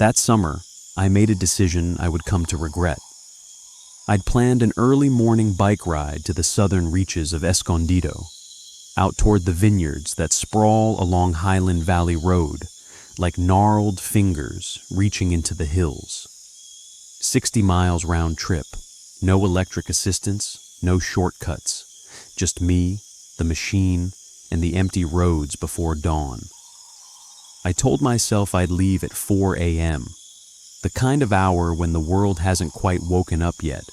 That summer, I made a decision I would come to regret. I'd planned an early morning bike ride to the southern reaches of Escondido, out toward the vineyards that sprawl along Highland Valley Road, like gnarled fingers reaching into the hills. 60 miles round trip, no electric assistance, no shortcuts, just me, the machine, and the empty roads before dawn. I told myself I'd leave at 4 a.m., the kind of hour when the world hasn't quite woken up yet,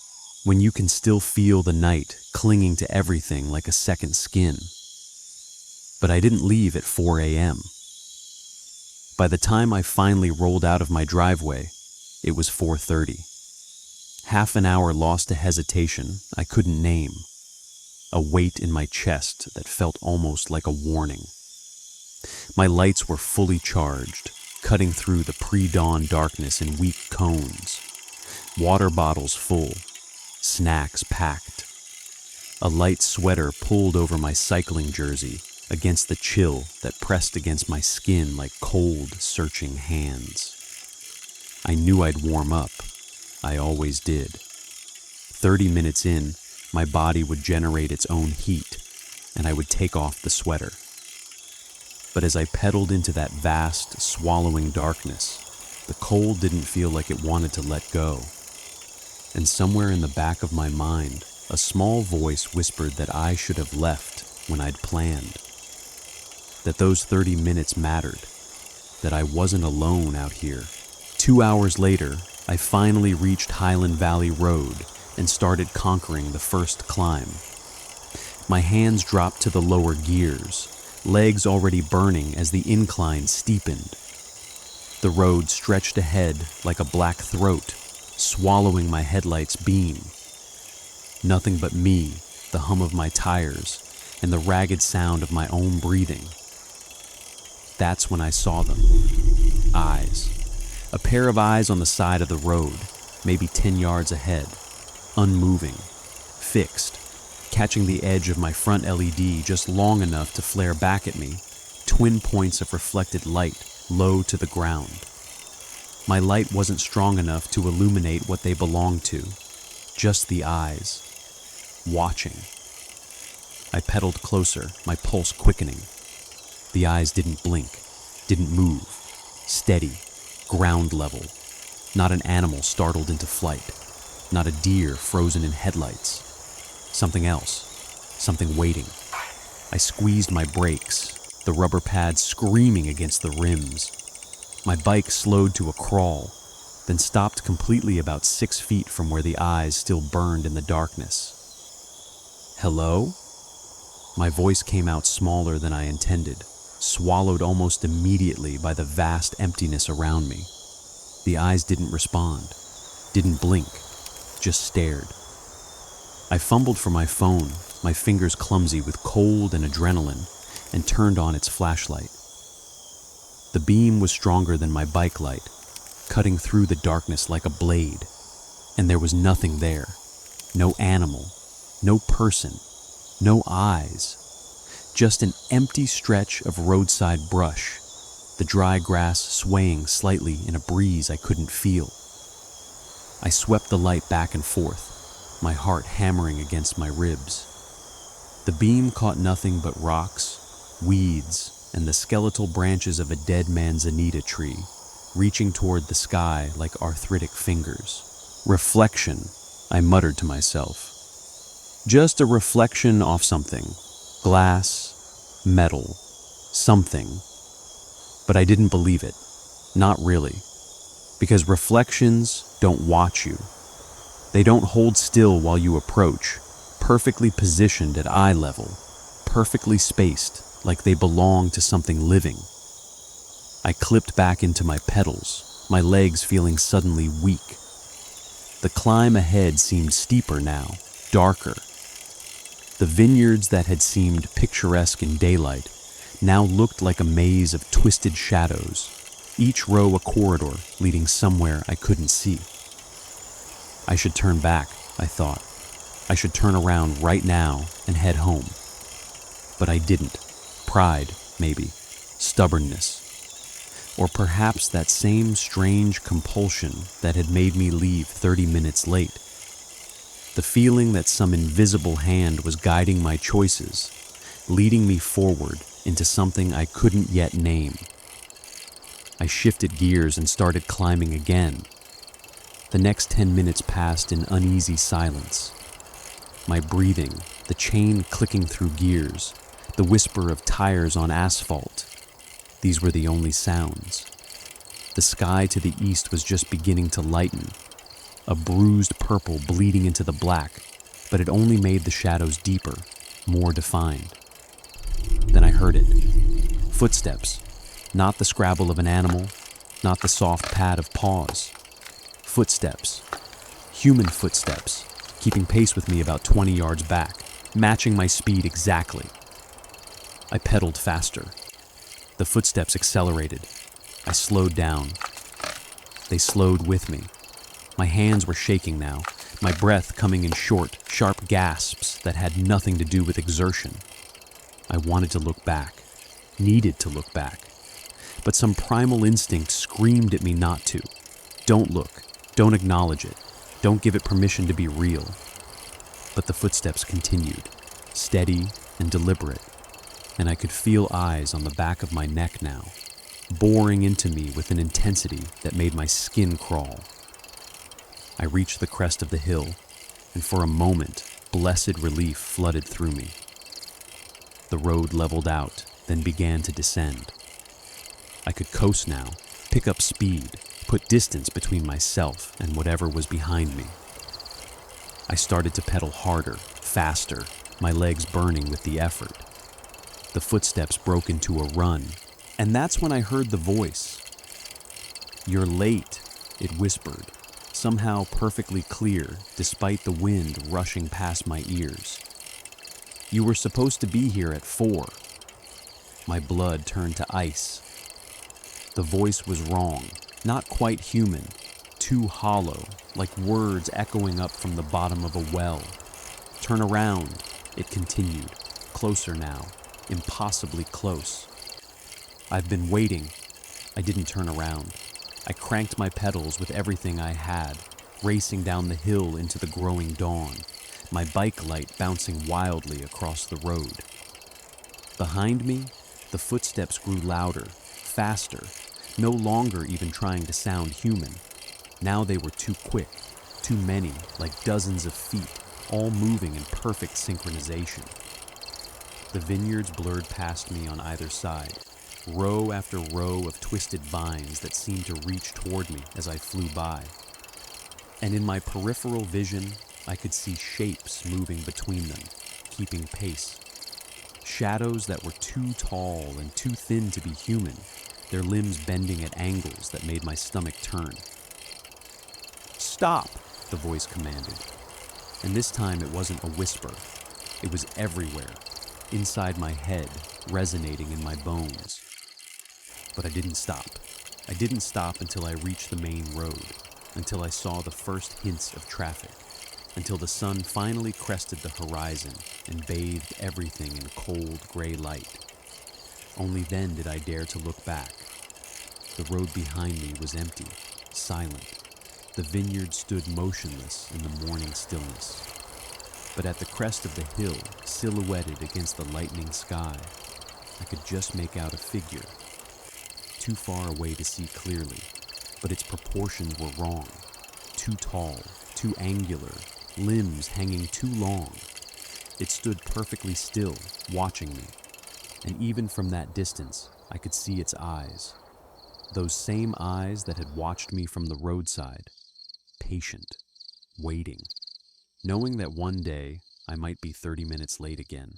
when you can still feel the night clinging to everything like a second skin. But I didn't leave at 4 a.m. By the time I finally rolled out of my driveway, it was 4:30. Half an hour lost to hesitation I couldn't name, a weight in my chest that felt almost like a warning. My lights were fully charged, cutting through the pre-dawn darkness in weak cones, water bottles full, snacks packed. A light sweater pulled over my cycling jersey against the chill that pressed against my skin like cold, searching hands. I knew I'd warm up. I always did. 30 minutes in, my body would generate its own heat, and I would take off the sweater. But as I pedaled into that vast, swallowing darkness, the cold didn't feel like it wanted to let go. And somewhere in the back of my mind, a small voice whispered that I should have left when I'd planned. That those 30 minutes mattered. That I wasn't alone out here. 2 hours later, I finally reached Highland Valley Road and started conquering the first climb. My hands dropped to the lower gears, legs already burning as the incline steepened. The road stretched ahead like a black throat, swallowing my headlights' beam. Nothing but me, the hum of my tires, and the ragged sound of my own breathing. That's when I saw them. Eyes. A pair of eyes on the side of the road, maybe 10 yards ahead, unmoving, fixed, catching the edge of my front LED just long enough to flare back at me, twin points of reflected light low to the ground. My light wasn't strong enough to illuminate what they belonged to, just the eyes, watching. I pedaled closer, my pulse quickening. The eyes didn't blink, didn't move, steady, ground level. Not an animal startled into flight, not a deer frozen in headlights. Something else, something waiting. I squeezed my brakes, the rubber pads screaming against the rims. My bike slowed to a crawl, then stopped completely about 6 feet from where the eyes still burned in the darkness. Hello? My voice came out smaller than I intended, swallowed almost immediately by the vast emptiness around me. The eyes didn't respond, didn't blink, just stared. I fumbled for my phone, my fingers clumsy with cold and adrenaline, and turned on its flashlight. The beam was stronger than my bike light, cutting through the darkness like a blade, and there was nothing there. No animal, no person, no eyes. Just an empty stretch of roadside brush, the dry grass swaying slightly in a breeze I couldn't feel. I swept the light back and forth, my heart hammering against my ribs. The beam caught nothing but rocks, weeds, and the skeletal branches of a dead manzanita tree, reaching toward the sky like arthritic fingers. Reflection, I muttered to myself. Just a reflection off something. Glass, metal, something. But I didn't believe it. Not really. Because reflections don't watch you. They don't hold still while you approach, perfectly positioned at eye level, perfectly spaced, like they belong to something living. I clipped back into my pedals, my legs feeling suddenly weak. The climb ahead seemed steeper now, darker. The vineyards that had seemed picturesque in daylight now looked like a maze of twisted shadows, each row a corridor leading somewhere I couldn't see. I should turn back, I thought. I should turn around right now and head home. But I didn't. Pride, maybe. Stubbornness. Or perhaps that same strange compulsion that had made me leave 30 minutes late. The feeling that some invisible hand was guiding my choices, leading me forward into something I couldn't yet name. I shifted gears and started climbing again. The next 10 minutes passed in uneasy silence. My breathing, the chain clicking through gears, the whisper of tires on asphalt. These were the only sounds. The sky to the east was just beginning to lighten, a bruised purple bleeding into the black, but it only made the shadows deeper, more defined. Then I heard it. Footsteps. Not the scrabble of an animal, not the soft pad of paws. Footsteps. Human footsteps, keeping pace with me about 20 yards back, matching my speed exactly. I pedaled faster. The footsteps accelerated. I slowed down. They slowed with me. My hands were shaking now, my breath coming in short, sharp gasps that had nothing to do with exertion. I wanted to look back, needed to look back, but some primal instinct screamed at me not to. Don't look, don't acknowledge it, don't give it permission to be real. But the footsteps continued, steady and deliberate, and I could feel eyes on the back of my neck now, boring into me with an intensity that made my skin crawl. I reached the crest of the hill, and for a moment, blessed relief flooded through me. The road leveled out, then began to descend. I could coast now, pick up speed, put distance between myself and whatever was behind me. I started to pedal harder, faster, my legs burning with the effort. The footsteps broke into a run, and that's when I heard the voice. "You're late," it whispered, somehow perfectly clear despite the wind rushing past my ears. "You were supposed to be here at 4. My blood turned to ice. The voice was wrong, not quite human, too hollow, like words echoing up from the bottom of a well. "Turn around," it continued, closer now, impossibly close. "I've been waiting." I didn't turn around. I cranked my pedals with everything I had, racing down the hill into the growing dawn, my bike light bouncing wildly across the road. Behind me, the footsteps grew louder, faster, no longer even trying to sound human. Now they were too quick, too many, like dozens of feet, all moving in perfect synchronization. The vineyards blurred past me on either side, row after row of twisted vines that seemed to reach toward me as I flew by. And in my peripheral vision, I could see shapes moving between them, keeping pace. Shadows that were too tall and too thin to be human, their limbs bending at angles that made my stomach turn. "Stop," the voice commanded. And this time it wasn't a whisper. It was everywhere, inside my head, resonating in my bones. But I didn't stop. I didn't stop until I reached the main road, until I saw the first hints of traffic, until the sun finally crested the horizon and bathed everything in cold gray light. Only then did I dare to look back. The road behind me was empty, silent. The vineyard stood motionless in the morning stillness. But at the crest of the hill, silhouetted against the lightening sky, I could just make out a figure. Too far away to see clearly, but its proportions were wrong. Too tall, too angular, limbs hanging too long. It stood perfectly still, watching me. And even from that distance, I could see its eyes. Those same eyes that had watched me from the roadside. Patient, waiting, knowing that one day I might be 30 minutes late again.